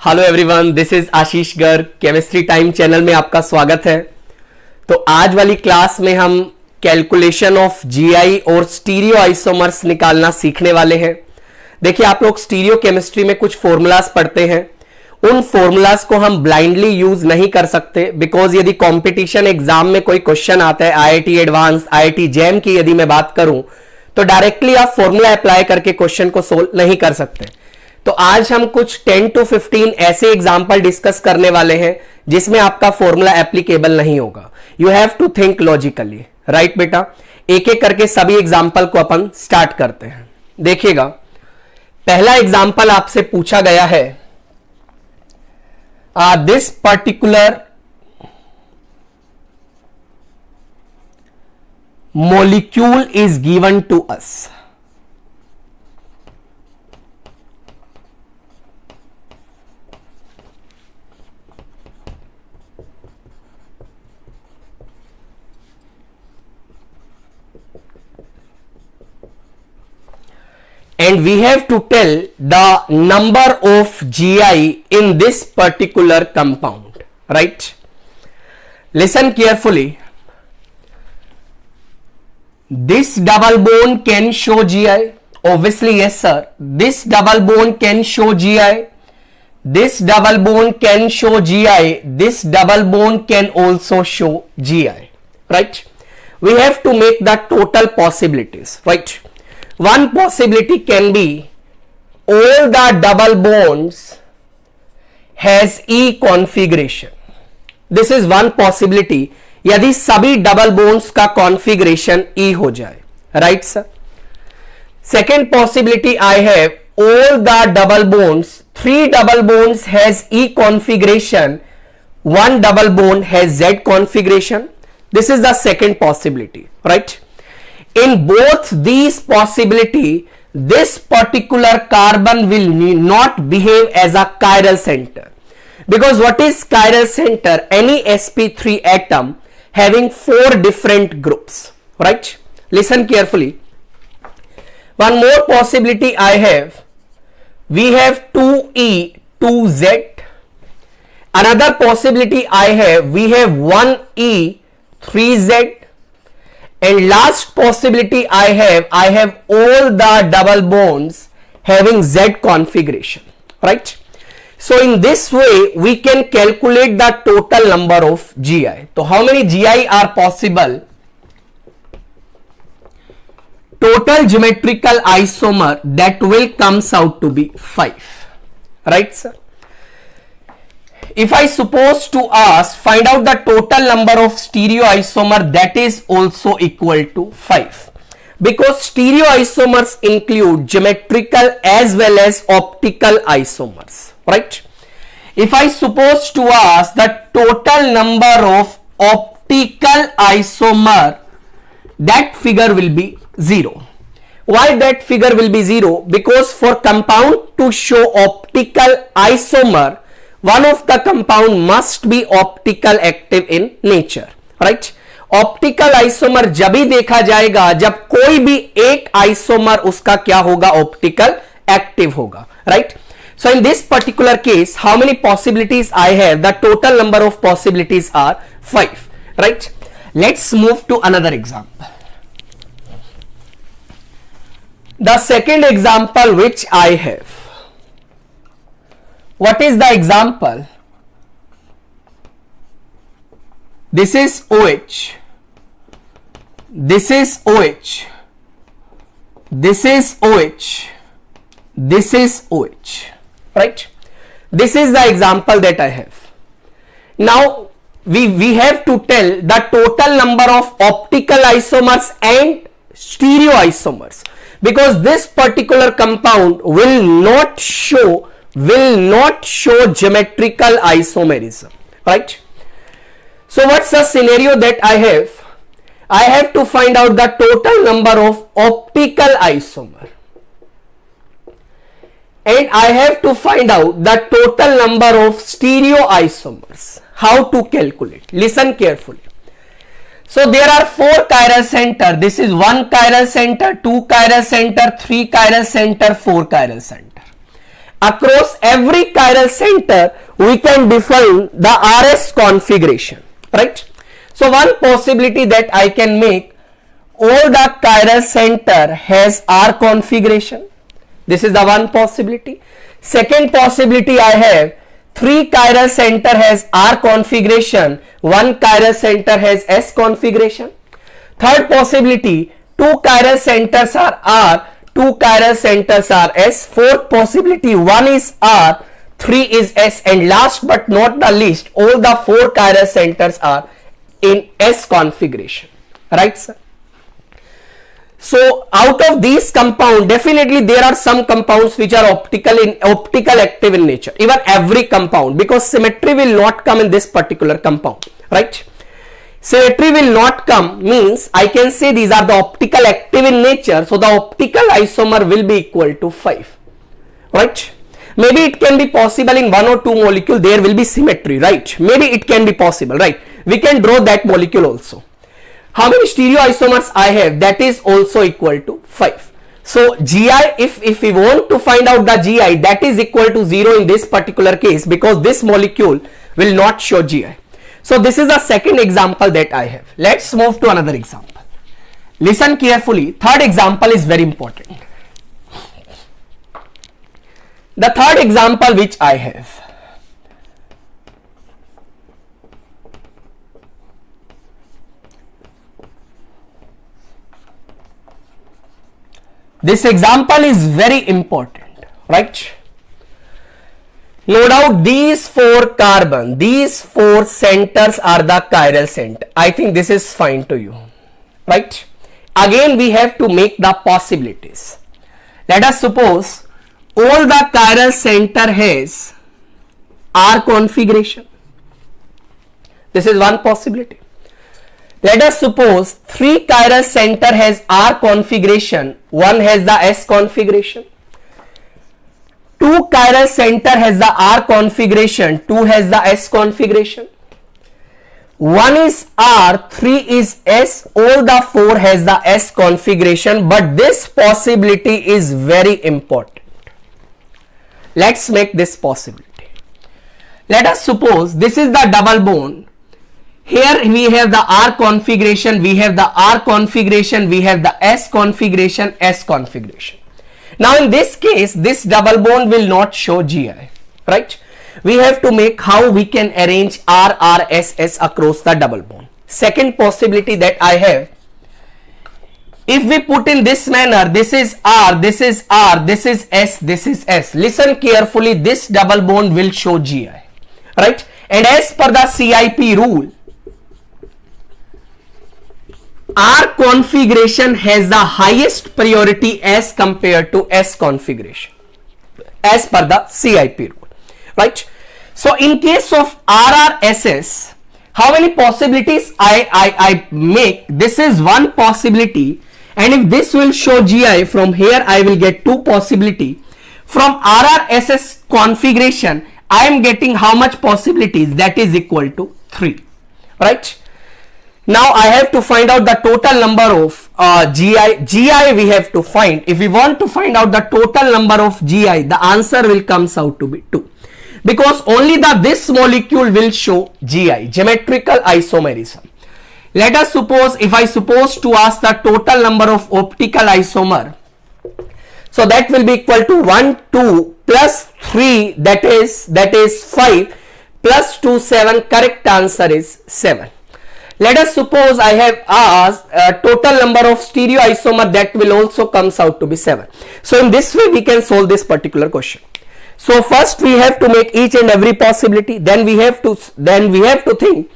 Hello everyone, this is Ashish Garg. Chemistry time channel में आपका स्वागत है। तो आज वाली क्लास में हम कैलकुलेशन ऑफ जीआई और स्टीरियो आइसोमर्स निकालना सीखने वाले हैं। देखिए, आप लोग स्टीरियो केमिस्ट्री में कुछ फॉर्मूलाज पढ़ते हैं, उन फॉर्मूलाज को हम ब्लाइंडली यूज नहीं कर सकते, बिकॉज यदि कंपटीशन एग्जाम में कोई क्वेश्चन आता है, आईआईटी एडवांस, आईआईटी जैम की यदि मैं बात करूं, तो डायरेक्टली आप फॉर्मूला अप्लाई करके क्वेश्चन को सोल्व नहीं कर सकते। तो आज हम कुछ 10 to 15 ऐसे एग्जाम्पल डिस्कस करने वाले हैं जिसमें आपका फॉर्मूला एप्लीकेबल नहीं होगा। You have to think logically, right बेटा। एक एक करके सभी एग्जाम्पल को अपन स्टार्ट करते हैं। देखिएगा, पहला एग्जाम्पल आपसे पूछा गया है, this particular molecule is given to us. And we have to tell the number of GI in this particular compound, right? Listen carefully. This double bond can show GI. Obviously, yes, sir. This double bond can show GI. This double bond can show GI. This double bond can also show GI, right? We have to make the total possibilities, right? One possibility can be all the double bonds has E configuration. This is one possibility. यदि सभी double bonds का configuration E हो जाए, right sir. Second possibility I have all the double bonds, 3 double bonds has E configuration, 1 double bond has Z configuration. This is the second possibility, right? In both these possibility, this particular carbon will not behave as a chiral center, because what is chiral center? Any sp3 atom having 4 different groups, right? Listen carefully. One more possibility I have, we have 2e 2z. Another possibility I have, we have 1e 3z. And last possibility I have all the double bonds having Z configuration, right? So in this way we can calculate the total number of GI. So how many GI are possible? Total geometrical isomer that will comes out to be 5, right sir? If I suppose to ask, find out the total number of stereoisomer, that is also equal to 5, because stereoisomers include geometrical as well as optical isomers, right? If I suppose to ask the total number of optical isomer, that figure will be 0. Why that figure will be 0? Because for compound to show optical isomer, one of the compound must be optical active in nature, right? Optical isomer जब ही देखा जाएगा जब कोई भी एक isomer उसका क्या होगा, ऑप्टिकल एक्टिव होगा, right? So in this particular case, how many possibilities I have? The total number of possibilities are 5, right? Let's move to another example. The second example which I have, what is the example? This is OH, this is OH, this is OH, this is OH, right? This is the example that I have. Now we have to tell the total number of optical isomers and stereoisomers, because this particular compound will not show geometrical isomerism, right? So what's the scenario that I have? I have to find out the total number of optical isomer, and I have to find out the total number of stereoisomers. How to calculate? Listen carefully. So there are 4 chiral center. This is 1 chiral center, 2 chiral center, 3 chiral center, 4 chiral center. across every chiral center we can define the RS configuration, right? So one possibility that I can make, all the chiral center has R configuration. This is the one possibility. Second possibility I have, 3 chiral center has R configuration, 1 chiral center has S configuration. Third possibility, 2 chiral centers are R, 2 chiral centers are S. Fourth possibility, 1 is R, 3 is S, and last but not the least, all the 4 chiral centers are in S configuration, right sir? So out of these compound, definitely there are some compounds which are optical active in nature, even every compound, because symmetry will not come in this particular compound, right? Symmetry will not come means I can say these are the optical active in nature, so the optical isomer will be equal to 5, right? Maybe it can be possible in 1 or 2 molecule there will be symmetry, right? Maybe it can be possible, right? We can draw that molecule also. How many stereoisomers I have? That is also equal to 5. So GI, if we want to find out the GI, that is equal to 0 in this particular case, because this molecule will not show GI. So this is the second example that I have. Let's move to another example. Listen carefully. Third example is very important. The third example which I have. This example is very important, right? No doubt these 4 carbon, these 4 centers are the chiral center. I think this is fine to you, right? Again we have to make the possibilities. Let us suppose all the chiral center has R configuration. This is one possibility. Let us suppose 3 chiral center has R configuration, 1 has the S configuration. 2 chiral center has the R configuration, 2 has the S configuration. 1 is R, 3 is S, all the 4 has the S configuration, but this possibility is very important. Let's make this possibility. Let us suppose this is the double bond. Here we have the R configuration, we have the R configuration, we have the S configuration, S configuration. Now in this case, this double bond will not show GI, right? We have to make how we can arrange R, R, S, S across the double bond. Second possibility that I have, if we put in this manner, this is R, this is R, this is S, this is S. Listen carefully, this double bond will show GI, right? And as per the CIP rule, R configuration has the highest priority as compared to S configuration as per the CIP rule, right? So in case of RRSS, how many possibilities I make? This is one possibility, and if this will show GI, from here I will get 2 possibility. From RRSS configuration I am getting how much possibilities? That is equal to 3, right? Now I have to find out the total number of GI. GI we have to find. If we want to find out the total number of GI, the answer will comes out to be 2, because only this molecule will show GI, geometrical isomerism. Let us suppose, if I suppose to ask the total number of optical isomer, so that will be equal to 1, 2 plus 3, that is 5, plus 2, 7. Correct answer is 7. Let us suppose I have asked total number of stereoisomer, that will also comes out to be 7. So in this way we can solve this particular question. So first we have to make each and every possibility, then we have to think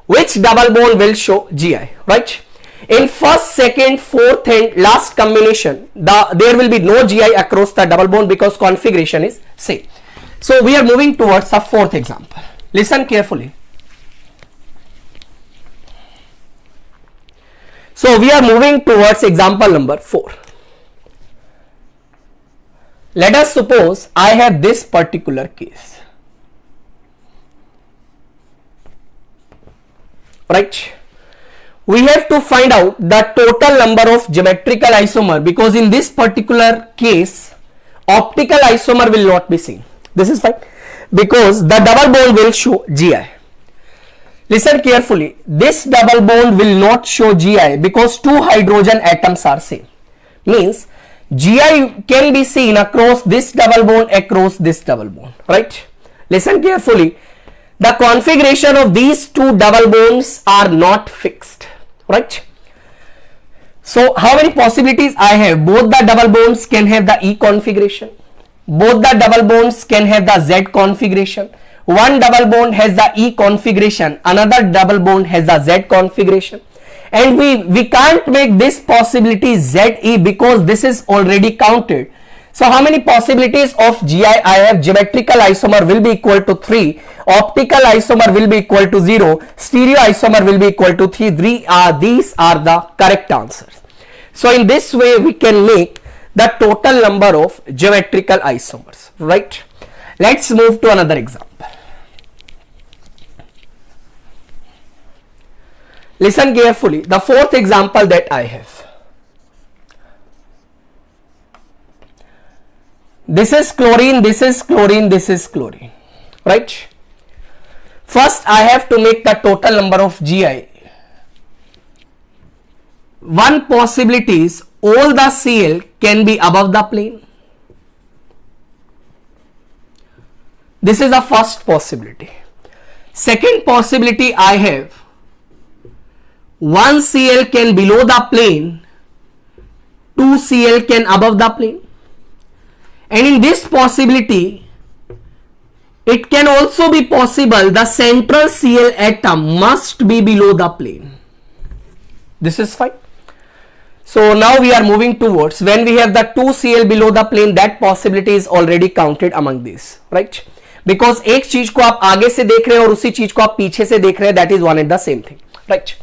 which double bond will show GI, right? In first, second, fourth and last combination, there will be no GI across the double bond because configuration is same. So we are moving towards the fourth example. Listen carefully. So we are moving towards example number 4. Let us suppose I have this particular case, right? We have to find out the total number of geometrical isomer, because in this particular case optical isomer will not be seen. This is fine because the double bond will show GI. Listen carefully, this double bond will not show GI because two hydrogen atoms are same. Means GI can be seen across this double bond, across this double bond, right? Listen carefully, the configuration of these two double bonds are not fixed, right? So how many possibilities I have? Both the double bonds can have the E configuration. Both the double bonds can have the Z configuration. One double bond has the E configuration, another double bond has the Z configuration. And we can't make this possibility ZE because this is already counted. So how many possibilities of GI I have? Geometrical isomer will be equal to 3, optical isomer will be equal to 0, stereo isomer will be equal to 3. These are the correct answers. So in this way we can make the total number of geometrical isomers, right? Let's move to another example. Listen carefully, the fourth example that I have. This is chlorine, this is chlorine, this is chlorine, right? First I have to make the total number of GI. One possibility is all the Cl can be above the plane. This is the first possibility. Second possibility I have, one Cl can below the plane, two Cl can above the plane. And in this possibility, it can also be possible the central Cl atom must be below the plane. This is fine. So now we are moving towards when we have the 2 Cl below the plane, that possibility is already counted among these, right? Because एक चीज को आप आगे से देख रहे हैं और उसी चीज को आप पीछे से देख रहे हैं, that is one and the same thing, right?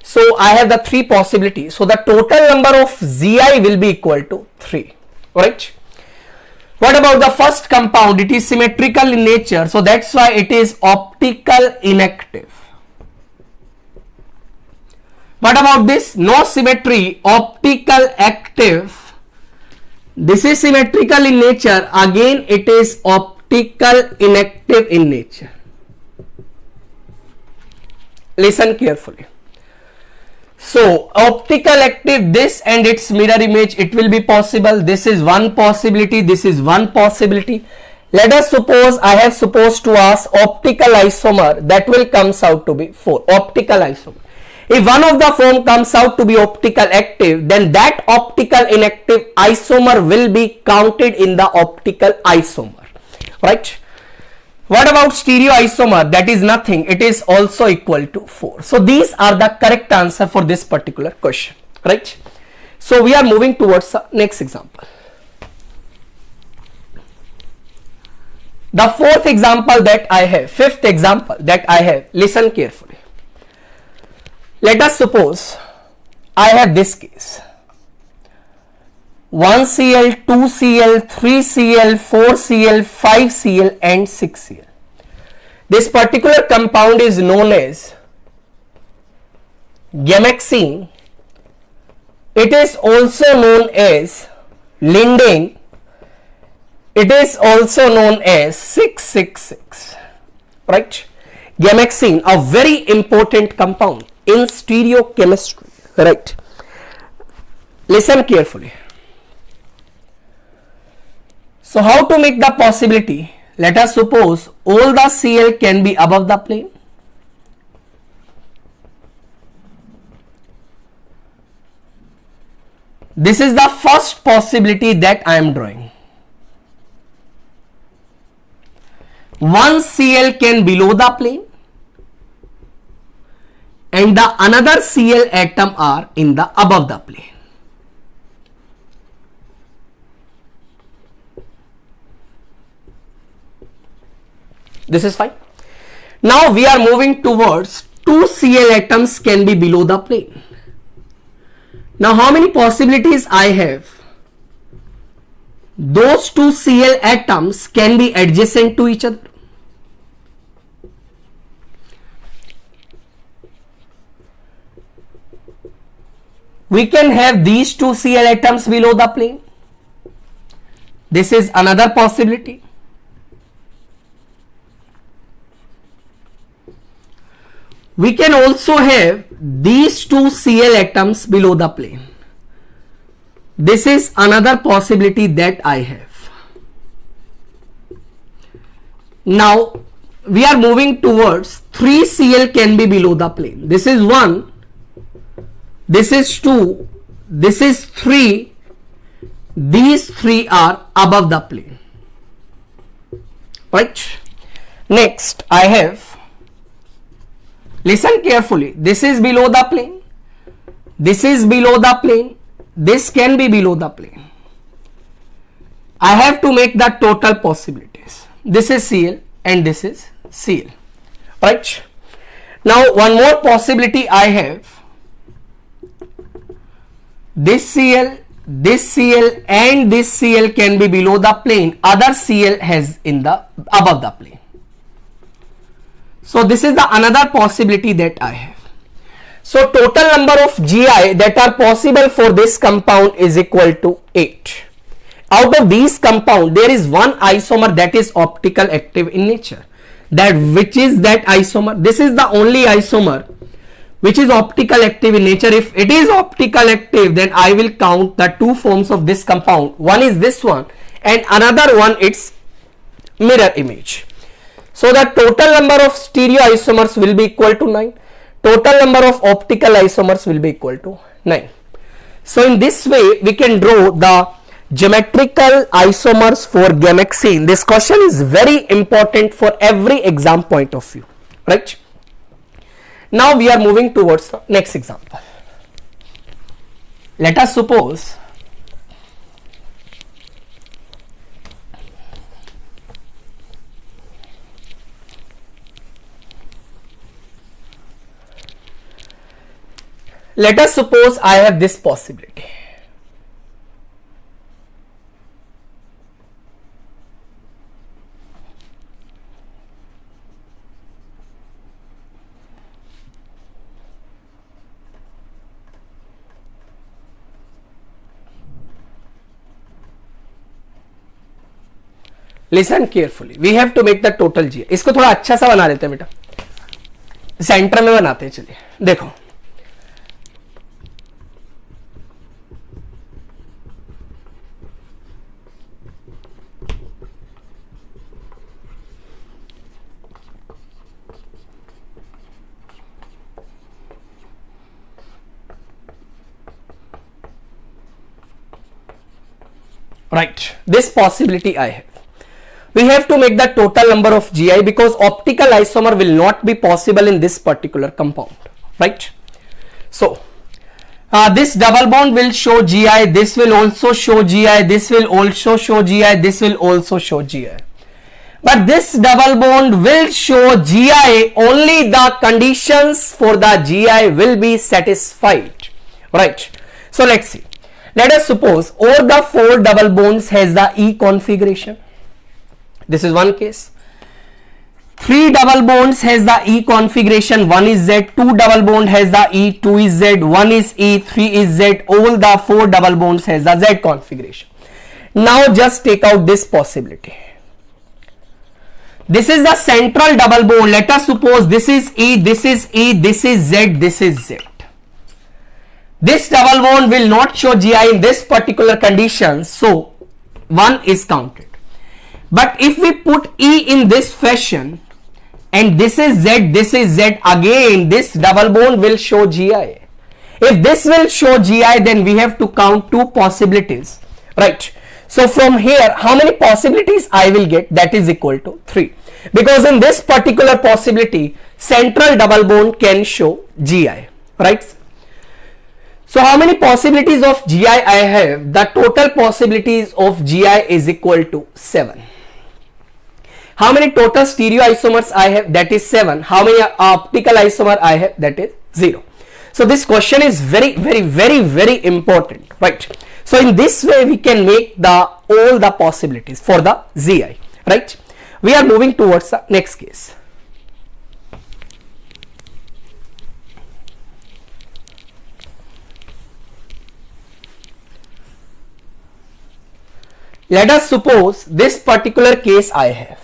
So I have the 3 possibilities. So the total number of Zi will be equal to 3, right? What about the first compound? It is symmetrical in nature, so that's why it is optical inactive. What about this? No symmetry, optical active. This is symmetrical in nature, again it is optical inactive in nature. Listen carefully. So optical active, this and its mirror image, it will be possible. This is one possibility, this is one possibility. Let us suppose I have supposed to ask optical isomer, that will comes out to be 4, optical isomer. If one of the form comes out to be optical active, then that optical inactive isomer will be counted in the optical isomer, right? What about stereo isomer? That is nothing, it is also equal to 4. So these are the correct answer for this particular question, right? So we are moving towards the next example. The fourth example that I have, fifth example that I have, listen carefully. Let us suppose I have this case. 1 Cl, 2 Cl, 3 Cl, 4 Cl, 5 Cl and 6 Cl. This particular compound is known as gamexene. It is also known as lindane. It is also known as 666, right? Gamexene, a very important compound in stereochemistry, right? Listen carefully. So how to make the possibility? Let us suppose all the Cl can be above the plane. This is the first possibility that I am drawing. One Cl can below the plane and the another Cl atom are in the above the plane. This is fine. Now we are moving towards 2 Cl atoms can be below the plane. Now how many possibilities I have? Those 2 Cl atoms can be adjacent to each other. We can have these 2 Cl atoms below the plane. This is another possibility. We can also have these two Cl atoms below the plane. This is another possibility that I have. Now we are moving towards 3 Cl can be below the plane. This is 1, this is 2, this is 3. These 3 are above the plane. Right? Next I have, listen carefully, this is below the plane, this is below the plane, this can be below the plane. I have to make the total possibilities. This is Cl and this is Cl. Right? Now one more possibility I have, this Cl and this Cl can be below the plane, other Cl has in the above the plane. So this is the another possibility that I have. So total number of Gi that are possible for this compound is equal to 8. Out of these compound, there is one isomer that is optical active in nature. Which is that isomer? This is the only isomer which is optical active in nature. If it is optical active, then I will count the two forms of this compound. One is this one and another one its mirror image. So the total number of stereoisomers will be equal to 9. Total number of optical isomers will be equal to 9. So in this way we can draw the geometrical isomers for gamexene. This question is very important for every exam point of view. Right? Now we are moving towards the next example. Let us suppose I have this possibility. Listen carefully. We have to make the total Gi. इसको थोड़ा अच्छा सा बना लेते हैं बेटा, centre में बनाते हैं. चलिए देखो, right, this possibility I have. We have to make the total number of Gi because optical isomer will not be possible in this particular compound. Right? So this double bond will show Gi, this will also show Gi, this will also show Gi, this will also show Gi. But this double bond will show Gi only the conditions for the Gi will be satisfied. Right? So let's see. Let us suppose all the 4 double bonds has the E configuration. This is one case. 3 double bonds has the E configuration. 1 is Z. 2 double bond has the E. 2 is Z. 1 is E. 3 is Z. All the 4 double bonds has the Z configuration. Now just take out this possibility. This is the central double bond. Let us suppose this is E. This is E. This is Z. This is Z. This double bond will not show Gi in this particular condition. So 1 is counted. But if we put E in this fashion and this is Z, again this double bond will show Gi. If this will show Gi, then we have to count 2 possibilities. Right? So from here, how many possibilities I will get? That is equal to 3. Because in this particular possibility, central double bond can show Gi. Right? So how many possibilities of Gi I have? The total possibilities of Gi is equal to 7. How many total stereoisomers I have? That is 7. How many optical isomer I have? That is 0. So this question is very important, right? So in this way we can make all the possibilities for the Gi, right? We are moving towards the next case. Let us suppose this particular case I have.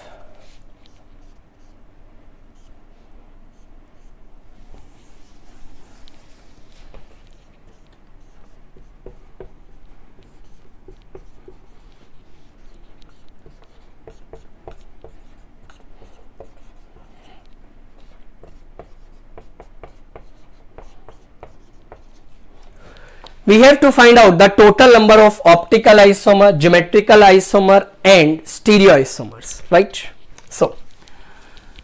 We have to find out the total number of optical isomer, geometrical isomer and stereoisomers, right? So,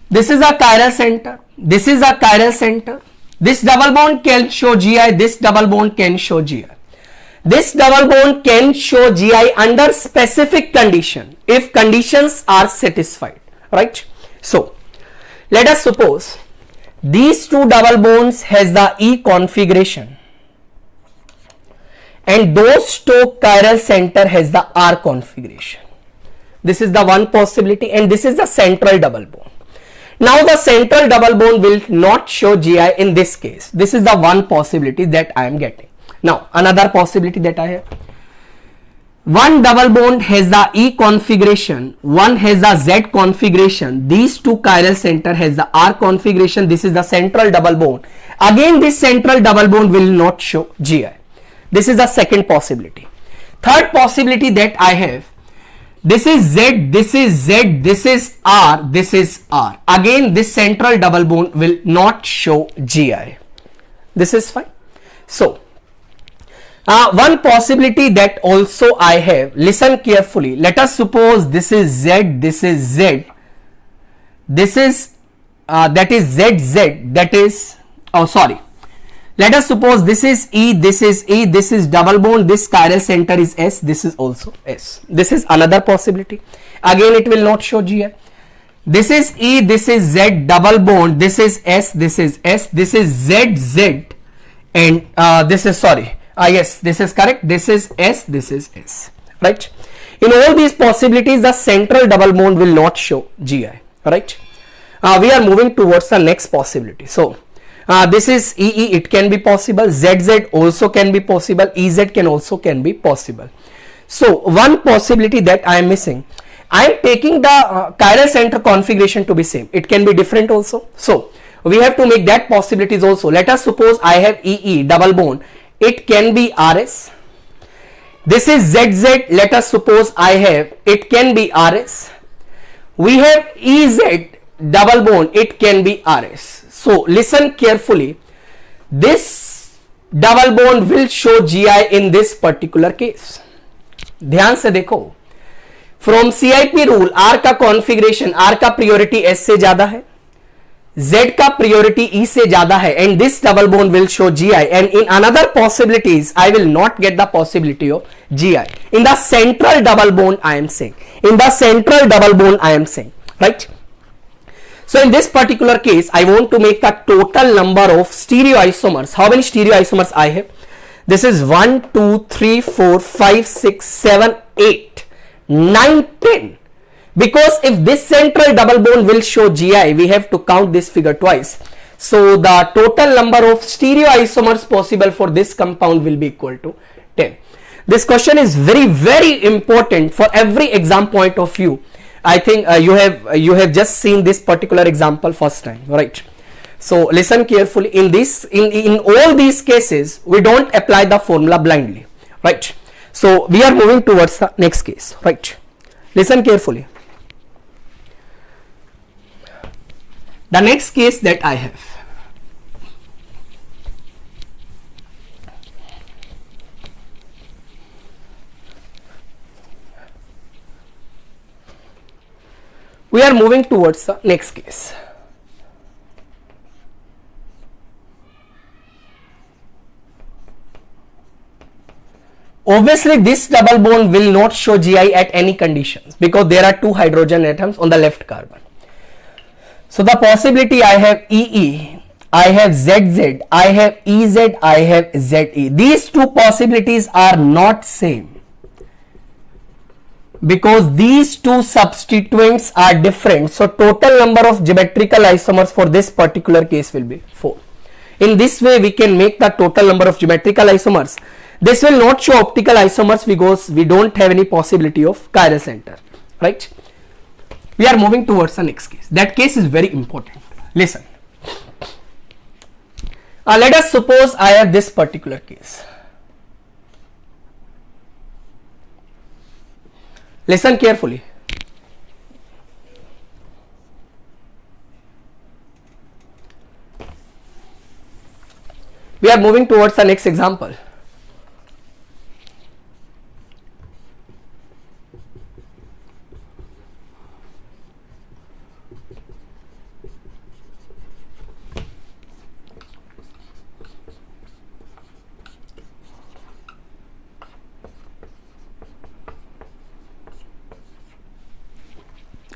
this is a chiral center, this is a chiral center, this double bond can show GI, this double bond can show GI. This double bond can show GI under specific condition, if conditions are satisfied, right? So, let us suppose these two double bonds has the E configuration, and those two chiral center has the R configuration. This is the one possibility, and this is the central double bond. Now the central double bond will not show GI in this case. This is the one possibility that I am getting. Now another possibility that I have, one double bond has the E configuration, one has the Z configuration, these two chiral center has the R configuration. This is the central double bond. Again this central double bond will not show GI. This is the second possibility. Third possibility that I have, this is Z, this is Z, this is R, this is R. Again this central double bond will not show GI. This is fine. So, one possibility that also I have, listen carefully. Let us suppose this is Z, this is Z, this is that is ZZ, that is, oh sorry. Let us suppose this is E, this is E, this is double bond, this chiral center is S, this is also S. This is another possibility. Again it will not show GI. This is E, this is Z, double bond, this is S, this is S, this is ZZ, and this is, sorry, yes, this is correct, this is S, this is S, right? In all these possibilities the central double bond will not show GI, right? We are moving towards the next possibility. So, this is EE, it can be possible, ZZ also can be possible, EZ can also be possible. So, one possibility that I am missing, I am taking the chiral center configuration to be same, it can be different also. So, we have to make that possibilities also. Let us suppose I have EE double bond, it can be RS. This is ZZ, let us suppose I have, it can be RS. We have EZ double bond, it can be RS. So listen carefully, this double bond will show GI in this particular case. ध्यान से देखो, from CIP rule R का configuration, R का priority S से ज्यादा है, Z का priority E से ज्यादा है, and this double bond will show GI, and in another possibilities I will not get the possibility of GI. In the central double bond I am saying, in the central double bond I am saying, right? So in this particular case, I want to make the total number of stereoisomers. How many stereoisomers I have? This is 1, 2, 3, 4, 5, 6, 7, 8, 9, 10. Because if this central double bond will show GI, we have to count this figure twice. So the total number of stereoisomers possible for this compound will be equal to 10. This question is very, very important for every exam point of view. I think you have just seen this particular example first time, right? So listen carefully. In this, in all these cases, we don't apply the formula blindly, right? So we are moving towards the next case, right? Listen carefully. The next case that I have, we are moving towards the next case. Obviously this double bond will not show GI at any conditions because there are two hydrogen atoms on the left carbon. So the possibility I have EE, I have ZZ, I have EZ, I have ZE. These two possibilities are not same, because these two substituents are different. So total number of geometrical isomers for this particular case will be 4. In this way we can make the total number of geometrical isomers. This will not show optical isomers because we don't have any possibility of chiral center, right? We are moving towards the next case. That case is very important. Listen. Let us suppose I have this particular case. Listen carefully. We are moving towards the next example.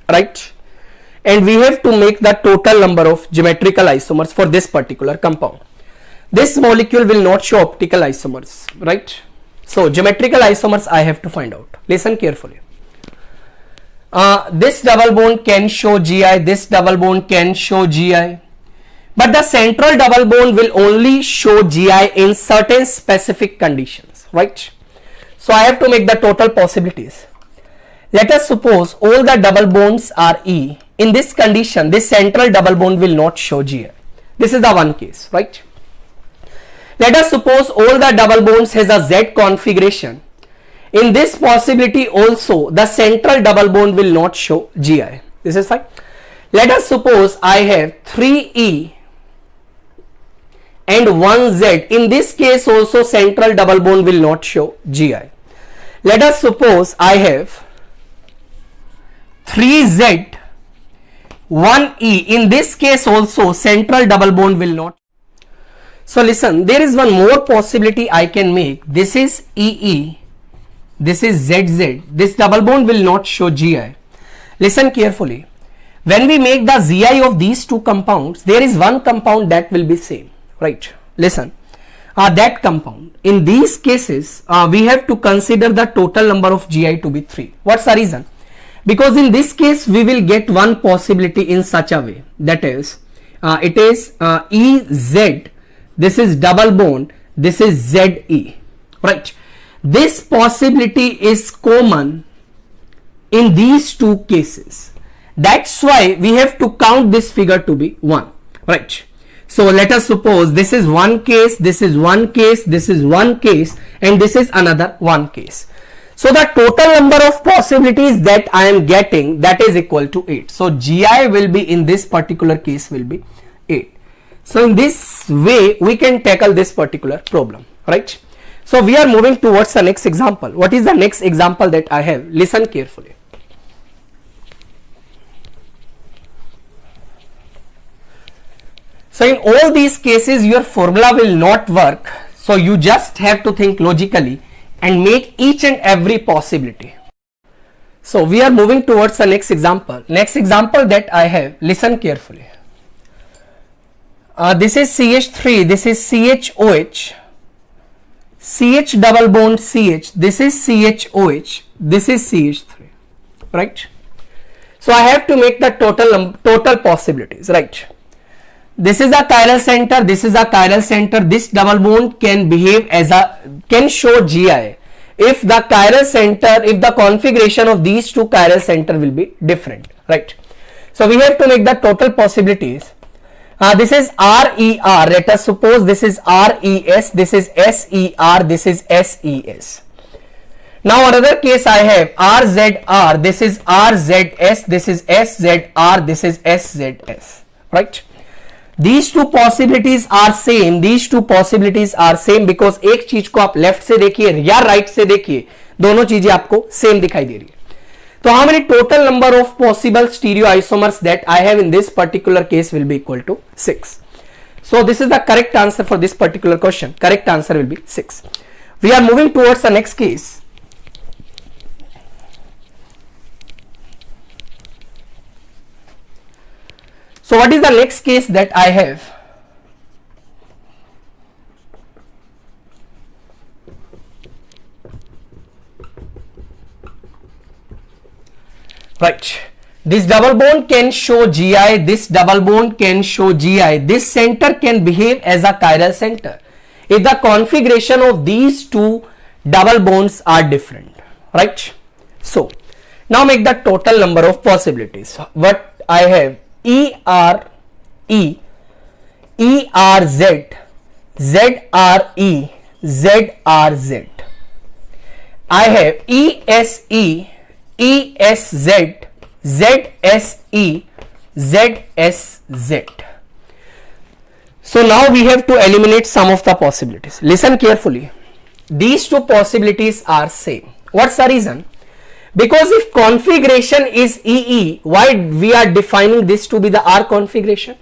Right, and we have to make the total number of geometrical isomers for this particular compound. This molecule will not show optical isomers, right? So geometrical isomers I have to find out. Listen carefully. This double bond can show GI, this double bond can show GI, but the central double bond will only show GI in certain specific conditions, right? So I have to make the total possibilities. Let us suppose all the double bonds are E. In this condition, this central double bond will not show GI. This is the one case, right? Let us suppose all the double bonds has a Z configuration. In this possibility also, the central double bond will not show GI. This is fine. Let us suppose I have 3E and 1Z. In this case also, central double bond will not show GI. Let us suppose I have 3Z, 1E. In this case also, central double bond will not. So listen, there is one more possibility I can make. This is EE, this is ZZ. This double bond will not show GI. Listen carefully. When we make the ZI of these two compounds, there is one compound that will be same, right? Listen, that compound. In these cases, we have to consider the total number of GI to be 3. What's the reason? Because in this case, we will get one possibility in such a way, that is, it is EZ. This is double bond, this is ZE, right? This possibility is common in these two cases. That's why we have to count this figure to be 1, right? So let us suppose this is one case, this is one case, this is one case, and this is another one case. So the total number of possibilities that I am getting, that is equal to 8. So GI will be, in this particular case, will be 8. So in this way, we can tackle this particular problem, right? So we are moving towards the next example. What is the next example that I have? Listen carefully. So in all these cases, your formula will not work. So you just have to think logically and make each and every possibility. So we are moving towards the next example. Next example that I have, listen carefully. This is CH3, this is CHOH, CH double bond CH, this is CHOH, this is CH3, right? So I have to make the total possibilities, right? This is a chiral center, this is a chiral center. This double bond can behave as can show GI if the chiral center, if the configuration of these two chiral center will be different, right? So we have to make the total possibilities. This is RER. Let us suppose this is RES, this is SER, this is SES. Now another case I have RZR. This is RZS, this is SZR, this is SZS, right? These two possibilities are same. These two possibilities are same because एक चीज को आप left से देखिए या right से देखिए, दोनों चीजें आपको सेम दिखाई दे रही है. So how many total number of possible stereoisomers that I have in this particular case will be equal to 6. So this is the correct answer for this particular question. Correct answer will be 6. We are moving towards the next case. So what is the next case that I have? Right, this double bond can show GI, this double bond can show GI, this center can behave as a chiral center. if the configuration of these two double bonds are different, right? So now make the total number of possibilities. What I have, ERE, ERZ, ZRE, ZRZ. I have ESE, ESZ, ZSE, ZSZ. So now we have to eliminate some of the possibilities. Listen carefully. These two possibilities are same. What's the reason? Because if configuration is EE, why we are defining this to be the R configuration?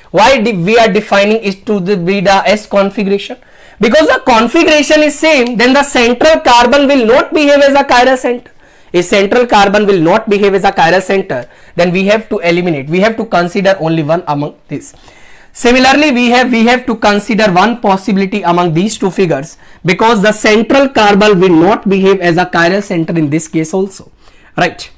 Why we are defining it to be the S configuration? Because the configuration is same, then the central carbon will not behave as a chiral center. If central carbon will not behave as a chiral center, then we have to eliminate. We have to consider only one among these. Similarly, we have to consider one possibility among these two figures, because the central carbon will not behave as a chiral center in this case also, right?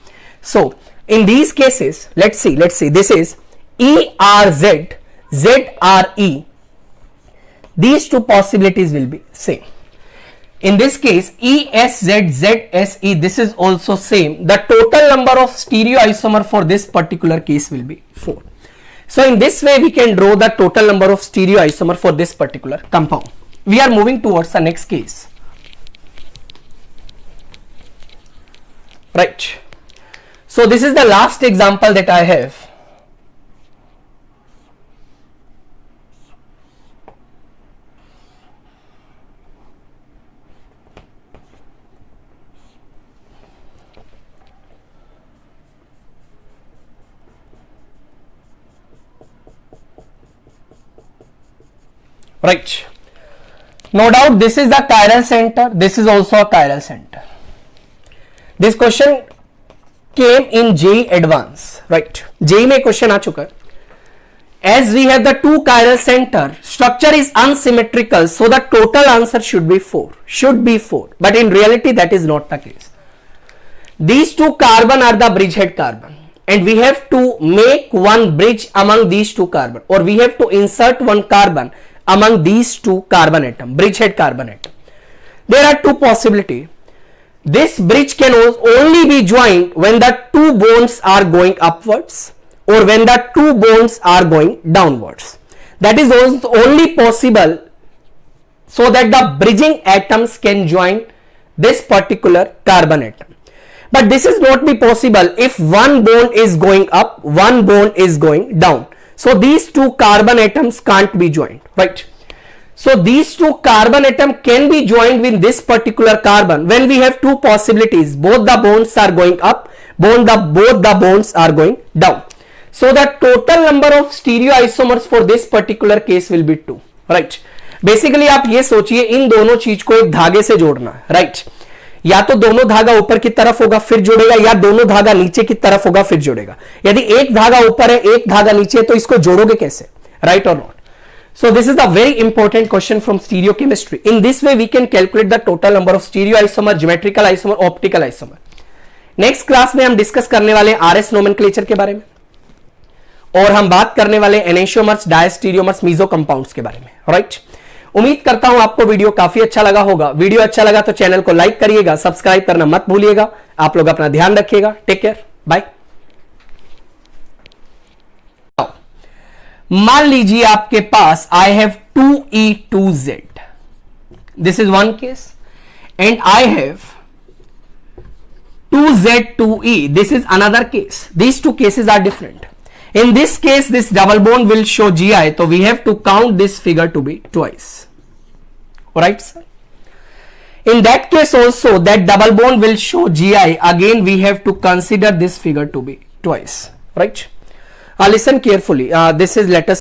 So in these cases, let's see, this is ERZ, ZRE. These two possibilities will be same. In this case, ESZ, ZSE, this is also same. The total number of stereoisomer for this particular case will be 4. So in this way we can draw the total number of stereoisomer for this particular compound. We are moving towards the next case. Right. So this is the last example that I have. Right. No doubt this is the chiral center. This is also a chiral center. This question came in JEE Advance. Right. JEE में question आ चुका है. As we have the two chiral center, structure is unsymmetrical, so the total answer should be 4. Should be 4. But in reality that is not the case. These two carbon are the bridgehead carbon, and we have to make one bridge among these two carbon, or we have to insert one carbon among these two carbon atom, bridgehead carbon atom. There are two possibilities. This bridge can only be joined when the two bonds are going upwards, or when the two bonds are going downwards. That is only possible so that the bridging atoms can join this particular carbon atom. But this is not be possible if one bond is going up, one bond is going down. So these two carbon atoms can't be joined, right? So these two carbon atom can be joined with this particular carbon when we have two possibilities. Both the bonds are going up, both the bonds are going down. So the total number of stereoisomers for this particular case will be 2, right? Basically आप ये सोचिए, इन दोनों चीज को एक धागे से जोड़ना है, right? या तो दोनों धागा ऊपर की तरफ होगा फिर जुड़ेगा, या दोनों धागा नीचे की तरफ होगा फिर जुड़ेगा. यदि एक धागा ऊपर है एक धागा नीचे है तो इसको जोड़ोगे कैसे, राइट और not? So this is a very important question from stereochemistry. In this way we can calculate the total number of stereoisomer, geometrical isomer, optical isomer. Next class में हम डिस्कस करने वाले आरएस नोमेनक्लेचर के बारे में, और हम बात करने वाले एनेशियोमर्स, डायस्टीरियोमर्स, मीजो कंपाउंड्स के बारे में, राइट? उम्मीद करता हूं आपको वीडियो काफी अच्छा लगा होगा. वीडियो अच्छा लगा तो चैनल को लाइक करिएगा, सब्सक्राइब करना मत भूलिएगा. आप लोग अपना ध्यान रखिएगा. Take care, bye. मान लीजिए आपके पास I have 2E2Z, this is one case, and I have 2Z2E, this is another case. These two cases are different. In this case, this double bond will show GI, so we have to count this figure to be twice. Alright, sir? In that case also, that double bond will show GI. Again, we have to consider this figure to be twice. Right? Listen carefully. This is, let us